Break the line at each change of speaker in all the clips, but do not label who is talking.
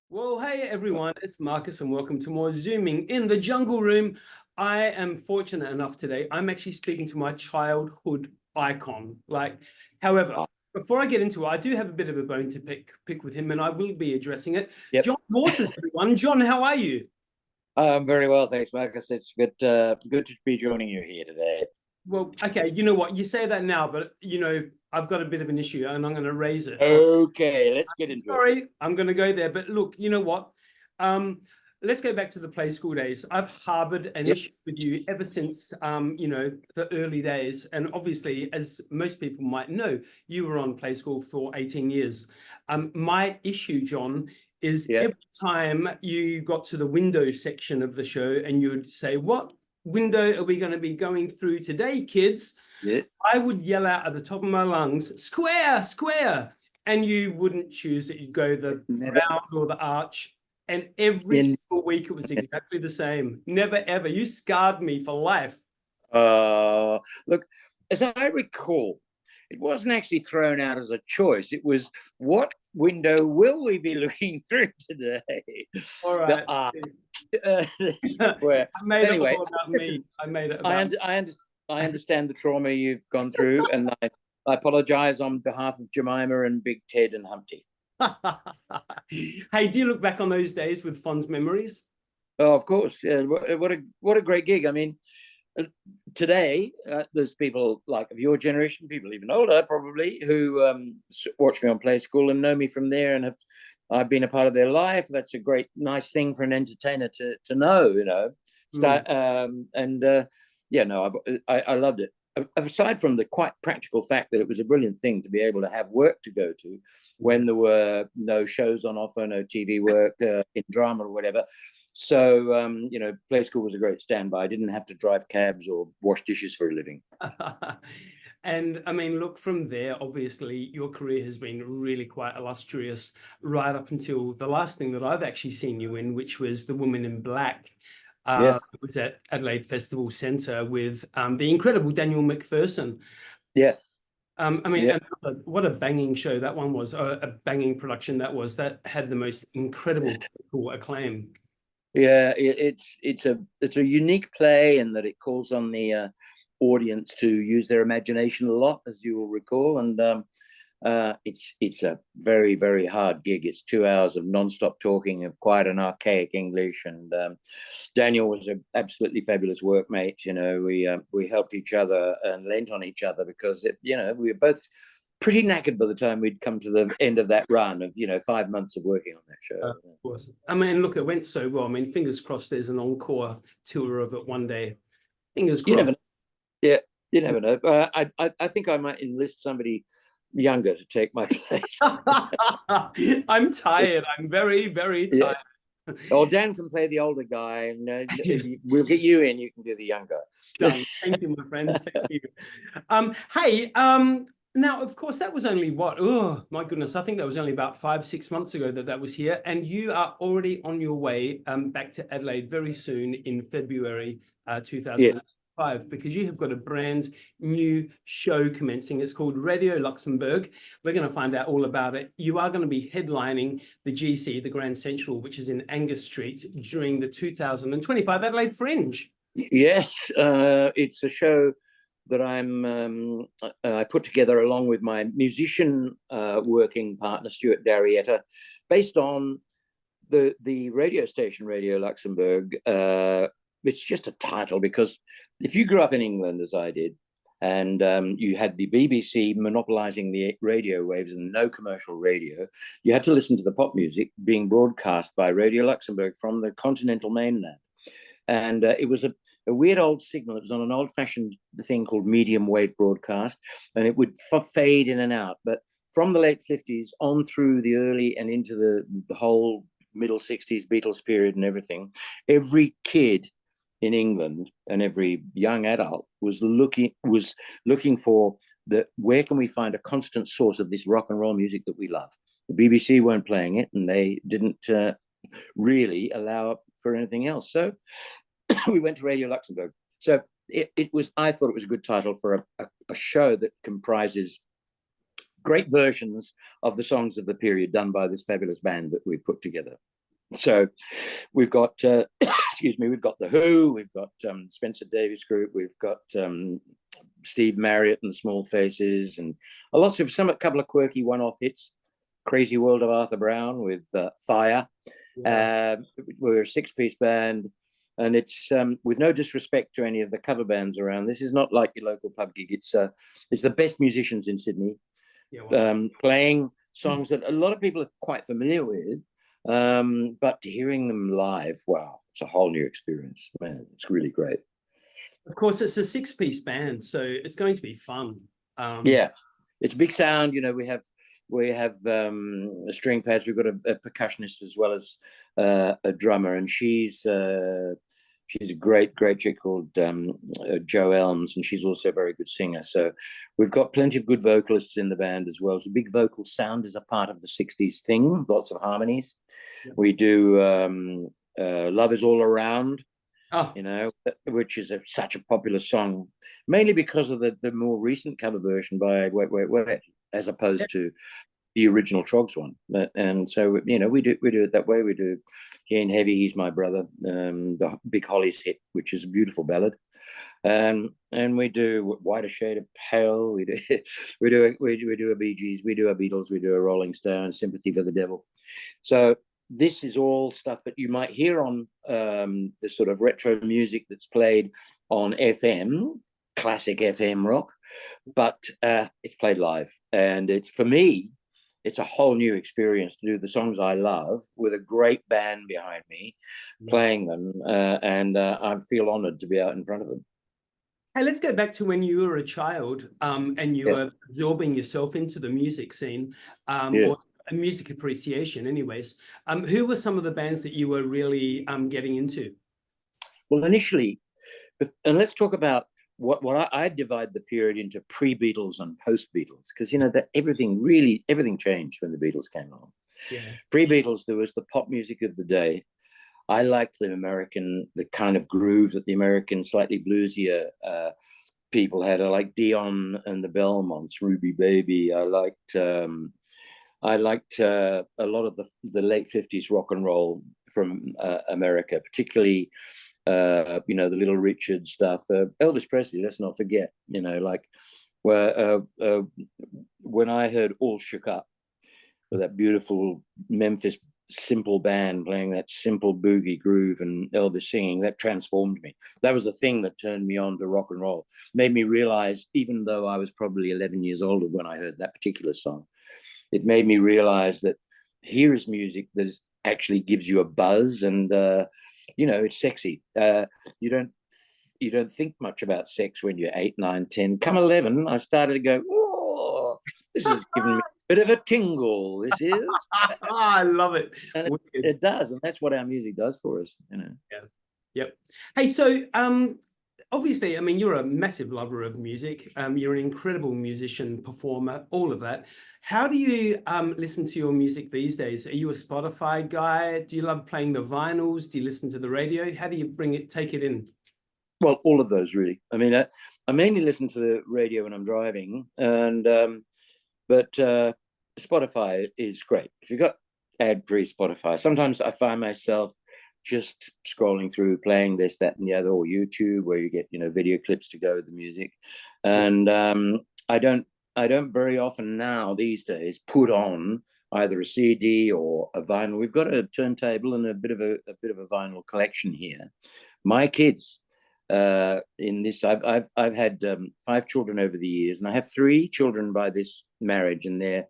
Well, hey everyone, it's Marcus and welcome to more Zooming in the Jungle Room. I am fortunate enough today, I'm actually speaking to my childhood icon. However, before I get into it, I do have a bit of a bone to pick with him and I will be addressing it.
Yep.
John Waters, everyone. John, how are you?
I'm very well, thanks, Marcus. It's good to be joining you here today.
Well, okay, you know what? You say that now, but I've got a bit of an issue and I'm going to raise it.
Okay, let's get into it.
Sorry, I'm going to go there. But look, you know what? Let's go back to the play school days. I've harbored an issue with you ever since, the early days. And obviously, as most people might know, you were on play school for 18 years. My issue, John, is every time you got to the window section of the show and you would say, what window are we going to be going through today, kids?
Yeah.
I would yell out at the top of my lungs, square, square. And you wouldn't choose it. You'd go the round or the arch. And every single week it was exactly the same. Never, ever. You scarred me for life.
Look, as I recall, it wasn't actually thrown out as a choice. It was, what window will we be looking through today?
All right.
Where,
I made
anyway,
it all about me. I made it about
I understand the trauma you've gone through, and I apologize on behalf of Jemima and Big Ted and Humpty.
Hey, do you look back on those days with fond memories?
Oh, of course. Yeah, what a great gig. I mean, today there's people like of your generation, people even older probably, who watch me on Play School and know me from there, and I've been a part of their life. That's a great, nice thing for an entertainer to know, you know. I loved it. Aside from the quite practical fact that it was a brilliant thing to be able to have work to go to when there were no shows on offer, no TV work in drama or whatever. So, Play School was a great standby. I didn't have to drive cabs or wash dishes for a living.
And I mean, look, from there, obviously, your career has been really quite illustrious right up until the last thing that I've actually seen you in, which was The Woman in Black. It was at Adelaide Festival Centre with the incredible Daniel MacPherson.
Yeah.
What a banging show that one was, a banging production that was. That had the most incredible critical acclaim.
Yeah, it's a unique play in that it calls on the audience to use their imagination a lot, as you will recall, and it's a very, very hard gig. It's 2 hours of non-stop talking of quite an archaic English, and Daniel was an absolutely fabulous workmate. You know, we helped each other and lent on each other because we were both pretty knackered by the time we'd come to the end of that run of 5 months of working on that show.
Of course. I mean, look, it went so well. I mean, fingers crossed there's an encore tour of it one day. Fingers crossed.
You never know. I think I might enlist somebody younger to take my place.
I'm tired. I'm very, very tired.
Oh, Dan can play the older guy, and we'll get you in. You can do the younger.
Done. Thank you, my friends. Thank you. Hey, now, of course, that was only what? Oh, my goodness. I think that was only about 5-6 months ago that was here. And you are already on your way back to Adelaide very soon in February 2005, because you have got a brand new show commencing. It's called Radio Luxembourg. We're going to find out all about it. You are going to be headlining the GC, the Grand Central, which is in Angus Street, during the 2025 Adelaide Fringe.
Yes, it's a show that I put together along with my musician working partner, Stewart D'Arrietta, based on the radio station, Radio Luxembourg. It's just a title because if you grew up in England, as I did, and you had the BBC monopolizing the radio waves and no commercial radio, you had to listen to the pop music being broadcast by Radio Luxembourg from the continental mainland. And it was a weird old signal. It was on an old-fashioned thing called medium wave broadcast, and it would fade in and out. But from the late 50s on through the early and into the whole middle 60s Beatles period and everything, every kid in England and every young adult was looking for where can we find a constant source of this rock and roll music that we love. The BBC weren't playing it, and they didn't really allow for anything else. So we went to Radio Luxembourg. So I thought it was a good title for a show that comprises great versions of the songs of the period done by this fabulous band that we've put together. So we've got, excuse me, we've got The Who, we've got Spencer Davis Group, we've got Steve Marriott and Small Faces, and a couple of quirky one-off hits. Crazy World of Arthur Brown with Fire. Yeah. We're a 6-piece band, and it's with no disrespect to any of the cover bands around. This is not like your local pub gig. It's the best musicians in Sydney, playing songs that a lot of people are quite familiar with, but hearing them live, wow, it's a whole new experience, man. It's really great.
Of course, it's a 6-piece band, so it's going to be fun.
Yeah, it's a big sound. You know, we have string pads. We've got a percussionist as well as a drummer, and she's a great chick called Jo Elms, and she's also a very good singer. So we've got plenty of good vocalists in the band as well. So big vocal sound is a part of the 60s thing, lots of harmonies. Yeah. We do Love Is All Around, you know, which is such a popular song, mainly because of the more recent cover version by Wait, Wait, Wait, as opposed to the original Trogs one. And so, you know, we do it that way. We do He Ain't Heavy, He's My Brother, the Big Hollies hit, which is a beautiful ballad. And we do Whiter Shade of Pale. We do a Bee Gees, we do a Beatles, we do a Rolling Stones, Sympathy for the Devil. So this is all stuff that you might hear on the sort of retro music that's played on FM, classic FM rock, but it's played live. And it's, for me, it's a whole new experience to do the songs I love with a great band behind me playing them. And I feel honored to be out in front of them.
Hey, let's go back to when you were a child and you were absorbing yourself into the music scene, or music appreciation anyways. Who were some of the bands that you were really getting into?
Well, initially, and let's talk about what I divide the period into pre-Beatles and post-Beatles, because, you know, that everything changed when the Beatles came along. Yeah. Pre-Beatles, there was the pop music of the day. I liked the kind of groove that the American, slightly bluesier people had. I liked Dion and the Belmonts, Ruby Baby. I liked a lot of the late 50s rock and roll from America, particularly you know, the Little Richard stuff. Elvis Presley, let's not forget, you know, like when I heard All Shook Up with that beautiful Memphis simple band playing that simple boogie groove and Elvis singing, that transformed me. That was the thing that turned me on to rock and roll, made me realize, even though I was probably 11 years older when I heard that particular song, it made me realize that here is music that actually gives you a buzz, and you know, it's sexy. You don't think much about sex when you're 8, 9, 10. Come 11, I started to go, oh, this is giving me a bit of a tingle. This is.
I love it.
And it does, and that's what our music does for us, you know.
Yeah. Yep. Hey, so obviously, I mean, you're a massive lover of music. You're an incredible musician, performer, all of that. How do you listen to your music these days? Are you a Spotify guy? Do you love playing the vinyls? Do you listen to the radio? How do you take it in?
Well, all of those, really. I mean, I mainly listen to the radio when I'm driving, and but Spotify is great. If you've got ad-free Spotify, sometimes I find myself just scrolling through, playing this, that, and the other, or YouTube, where you get, you know, video clips to go with the music. And I don't very often now these days put on either a CD or a vinyl. We've got a turntable and a bit of a vinyl collection here. My kids, in this, I've had 5 children over the years, and I have 3 children by this marriage, and their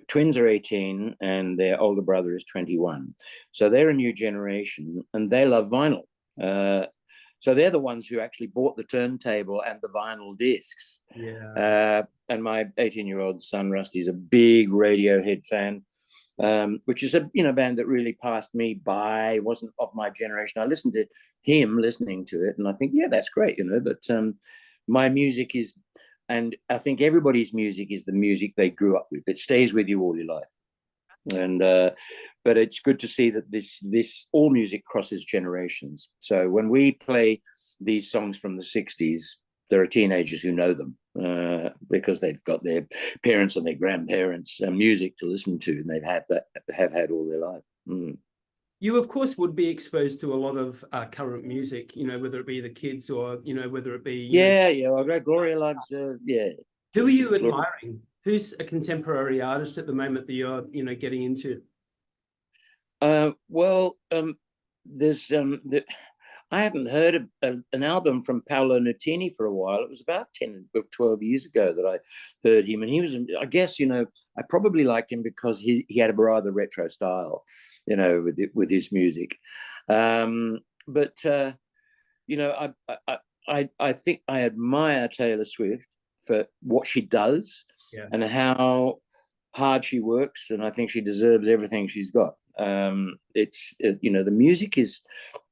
twins are 18 and their older brother is 21. So they're a new generation and they love vinyl. So they're the ones who actually bought the turntable and the vinyl discs. Yeah. And my 18-year-old son Rusty is a big Radiohead fan, which is a band that really passed me by. Wasn't of my generation. I listened to him listening to it, and I think, yeah, that's great, you know. But my music is, and I think everybody's music is the music they grew up with. It stays with you all your life, and but it's good to see that this all music crosses generations. So when we play these songs from the 60s, there are teenagers who know them because they've got their parents and their grandparents' music to listen to, and have had all their life. Mm.
You, of course, would be exposed to a lot of current music, whether it be the kids or, whether it be...
Well, Gloria loves,
Who are you admiring? Who's a contemporary artist at the moment that you're, getting into?
There's... I haven't heard an album from Paolo Nutini for a while. It was about 10 or 12 years ago that I heard him. And he was, I guess, I probably liked him because he had a rather retro style, with his music. I think I admire Taylor Swift for what she does and how hard she works. And I think she deserves everything she's got. The music is,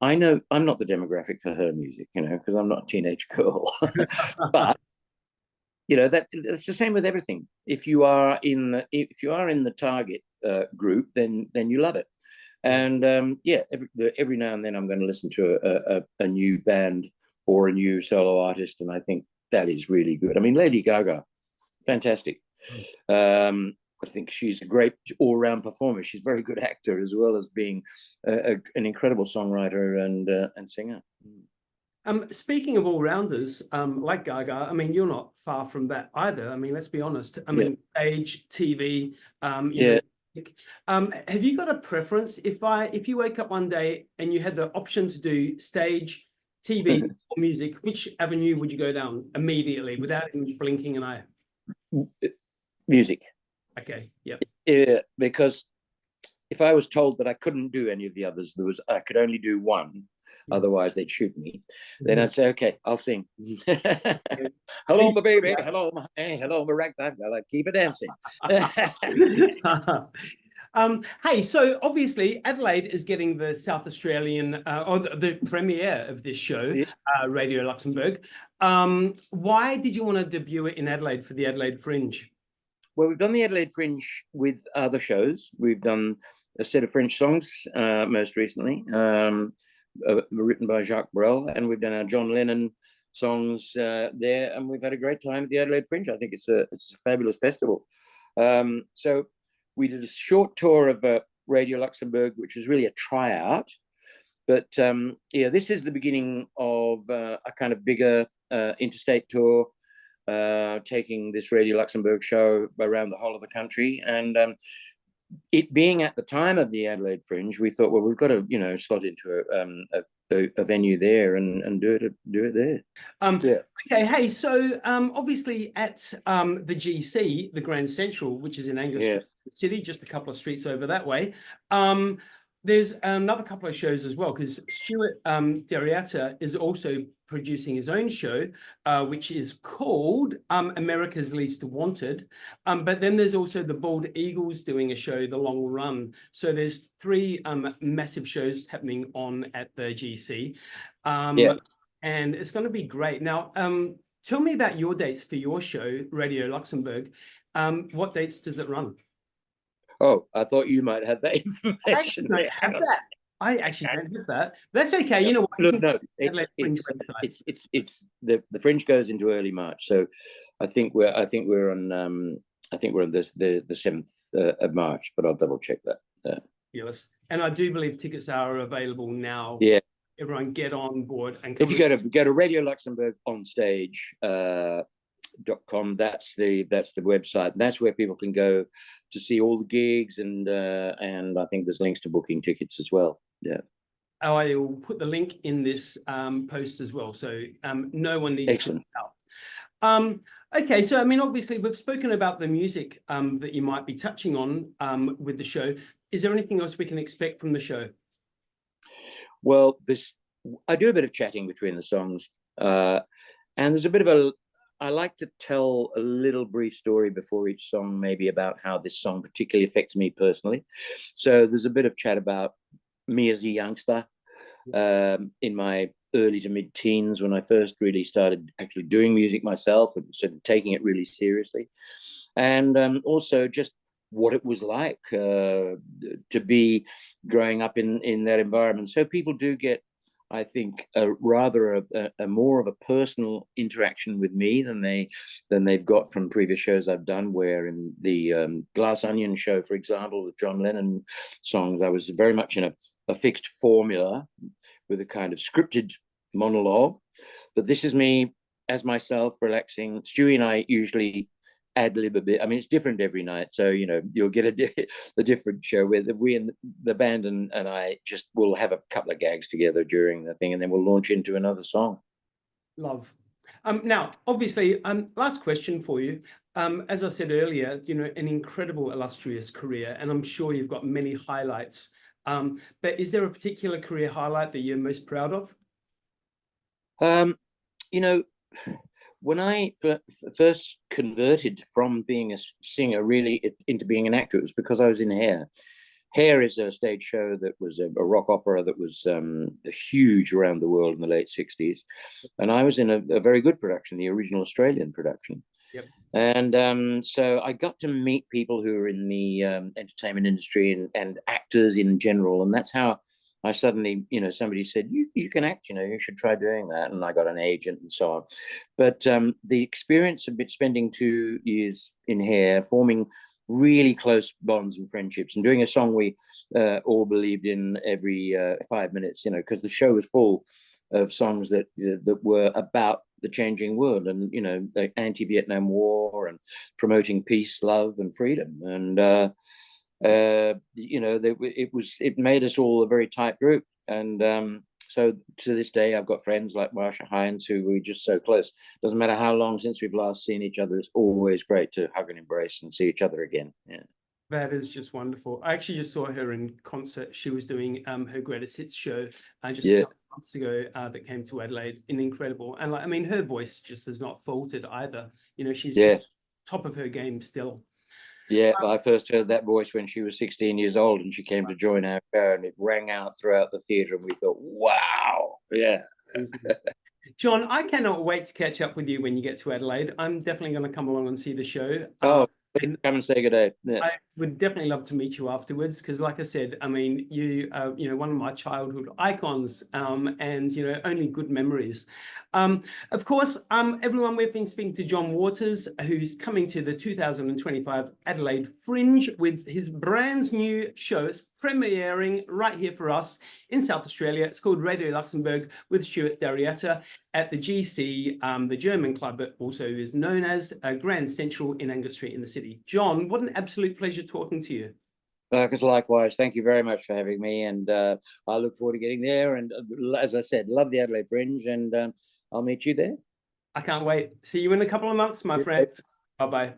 I know I'm not the demographic for her music, because I'm not a teenage girl, but that's the same with everything. If you are in the target group, then you love it. And every now and then I'm going to listen to a new band or a new solo artist, and I think that is really good. I mean, Lady Gaga, fantastic. I think she's a great all-round performer. She's a very good actor as well as being an incredible songwriter and singer.
Speaking of all-rounders, like Gaga, I mean, you're not far from that either. I mean, let's be honest. I mean, stage, TV, have you got a preference? If you wake up one day and you had the option to do stage, TV, or music, which avenue would you go down immediately without even blinking an eye?
Music.
Okay.
Yeah, because if I was told that I couldn't do any of the others, I could only do one, otherwise they'd shoot me. Then I'd say, okay, I'll sing. Hello, my baby. Hello, my ragtime. I'll keep it dancing.
Hey, so obviously Adelaide is getting the South Australian or the premiere of this show, Radio Luxembourg. Why did you want to debut it in Adelaide for the Adelaide Fringe?
Well, we've done the Adelaide Fringe with other shows. We've done a set of French songs most recently, written by Jacques Brel, and we've done our John Lennon songs there, and we've had a great time at the Adelaide Fringe. I think it's a fabulous festival. So we did a short tour of Radio Luxembourg, which was really a tryout. But this is the beginning of a kind of bigger interstate tour, taking this Radio Luxembourg show around the whole of the country. And it being at the time of the Adelaide Fringe, we thought, well, we've got to, slot into a venue there and do it there.
Okay, hey, so obviously at the GC, the Grand Central, which is in Angus Street, just a couple of streets over that way, there's another couple of shows as well, because Stewart D'Arrietta is also producing his own show, which is called America's Least Wanted. But then there's also the Bald Eagles doing a show, The Long Run. So there's 3 massive shows happening on at the GC. And it's going to be great. Now, tell me about your dates for your show, Radio Luxembourg. What dates does it run?
Oh, I thought you might have that information.
I don't have that. I actually don't have that. That's okay. You know what?
No, it's the Fringe goes into early March, so I think we're on the 7th of March, but I'll double check that.
Yes, and I do believe tickets are available now.
Yeah,
everyone get on board and
if you go to Radio Luxembourg on stage. .com, that's the website. That's where people can go to see all the gigs, and I think there's links to booking tickets as well.
I will put the link in this post as well, so no one needs to help. Okay, so I mean, obviously we've spoken about the music that you might be touching on with the show. Is there anything else we can expect from the show?
Well, I do a bit of chatting between the songs, and there's a bit of I like to tell a little brief story before each song, maybe about how this song particularly affects me personally. So there's a bit of chat about me as a youngster in my early to mid-teens, when I first really started actually doing music myself and sort of taking it really seriously. And also just what it was like to be growing up in that environment. So people do get I think, rather a more of a personal interaction with me than they've got from previous shows I've done. Where in the Glass Onion show, for example, with John Lennon songs, I was very much in a fixed formula with a kind of scripted monologue. But this is me as myself, relaxing. Stewie and I usually ad lib a bit. I mean, it's different every night, so you'll get a different show where we and the band and I just will have a couple of gags together during the thing, and then we'll launch into another song.
Love. Now, obviously, last question for you. As I said earlier, an incredible, illustrious career, and I'm sure you've got many highlights. But is there a particular career highlight that you're most proud of?
When I first converted from being a singer really into being an actor, it was because I was in Hair. Hair is a stage show that was a rock opera that was huge around the world in the late 60s. And I was in a very good production, the original Australian production.
Yep.
And so I got to meet people who are in the entertainment industry and actors in general. And that's how I suddenly, somebody said, you can act, you should try doing that. And I got an agent and so on. But the experience of spending 2 years in Hair, forming really close bonds and friendships, and doing a song we all believed in every 5 minutes, because the show was full of songs that were about the changing world and, the anti-Vietnam War and promoting peace, love and freedom. And, it made us all a very tight group. And so to this day, I've got friends like Marcia Hines who we're just so close. Doesn't matter how long since we've last seen each other, it's always great to hug and embrace and see each other again. Yeah.
That is just wonderful. I actually just saw her in concert. She was doing her Greatest Hits show just a couple of months ago that came to Adelaide. Incredible. And her voice just has not faltered either. She's just top of her game still.
Yeah, I first heard that voice when she was 16 years old and she came to join our show, and it rang out throughout the theatre and we thought, wow, yeah.
John, I cannot wait to catch up with you when you get to Adelaide. I'm definitely going to come along and see the show.
Come and say good day. Yeah.
I would definitely love to meet you afterwards, because like I said, I mean, you one of my childhood icons, and only good memories. Of course, everyone, we've been speaking to John Waters, who's coming to the 2025 Adelaide Fringe with his brand new show. It's premiering right here for us in South Australia. It's called Radio Luxembourg with Stewart D'Arrietta at the GC, the German club, but also is known as Grand Central in Angus Street in the city. John, what an absolute pleasure talking to you.
Marcus, likewise. Thank you very much for having me, and I look forward to getting there. And as I said, love the Adelaide Fringe, and I'll meet you there.
I can't wait. See you in a couple of months, my friend. Bye-bye.